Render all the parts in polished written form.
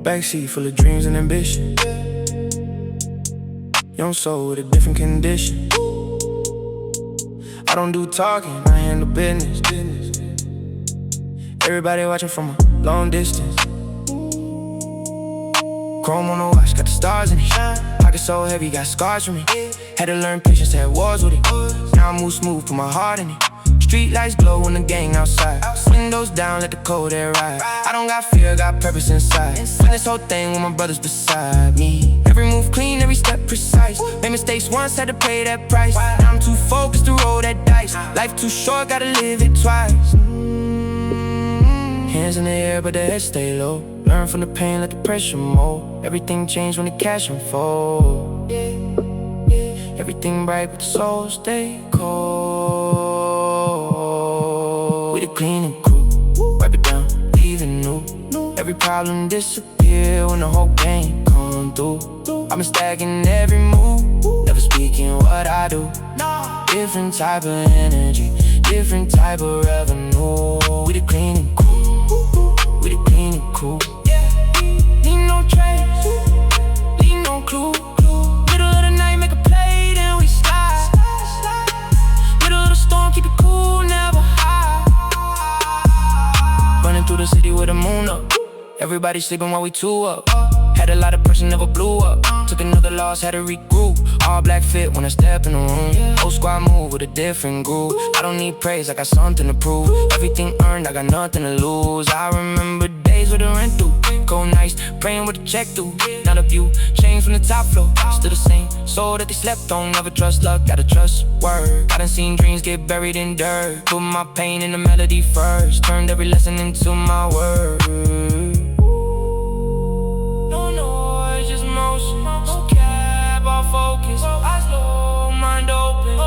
Backseat full of dreams and ambition. Young soul with a different condition. I don't do talking, I handle business. Everybody watching from a long distance. Chrome on the watch, got the stars in it. Pocket so heavy, got scars from me. Had to learn patience, had wars with it. Now I move smooth, put my heart in it. Street lights glow when the gang outside. Windows down, let the cold air ride. I don't got fear, got purpose inside. Win this whole thing with my brothers beside me. Every move clean, every step precise. Made mistakes once, had to pay that price. Now I'm too focused to roll that dice. Life too short, gotta live it twice. Hands in the air, but the head stay low. Learn from the pain, let the pressure mold. Everything changed when the cash unfold. Everything bright, but the soul stay cold. We the cleaning crew, wipe it down, leave it new. Every problem disappear when the whole game come through. I've been stacking every move, never speaking what I do. Different type of energy, different type of revenue. We the cleaning crew, we the cleaning crew. Leave no trace, leave no clue. Middle of the night, make a play, then we slide. Middle of the storm, keep it cool, never high. Running through the city with the moon up. Everybody sleeping while we two up. Had a lot of pressure, never blew up. Took another loss, had to regroup. All black fit when I step in the room. Whole squad move with a different groove. I don't need praise, I got something to prove. Everything earned, I got nothing to lose. I remember days with the rent due. Cold nights, praying with the check due. Not a view, changed from the top floor. Still the same soul that they slept on. Never trust luck, gotta trust word. I done seen dreams get buried in dirt. Put my pain in the melody first. Turned every lesson into my word. Focus, eyes low, mind open.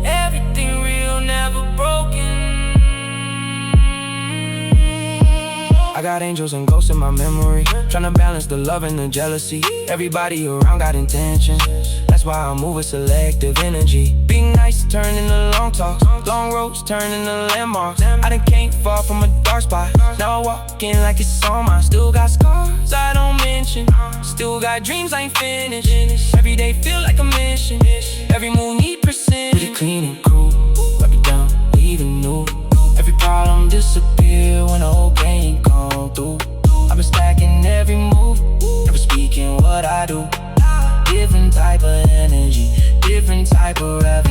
Everything real, never broken. I got angels and ghosts in my memory, tryna balance the love and the jealousy. Everybody around got intentions, that's why I move with selective energy. Being nice turn into long talks, long roads turn into landmarks. I done came far from a dark spot, now I walk in like it's on mine. Still got scars I don't mention, still got dreams I ain't finished. Every day feel like a mission, every move need precision. We the cleaning crew, wipe it down, leave it new. Every problem disappear when the whole game come through. I've been stacking every move, never speaking what I do. Different type of energy, different type of revenue.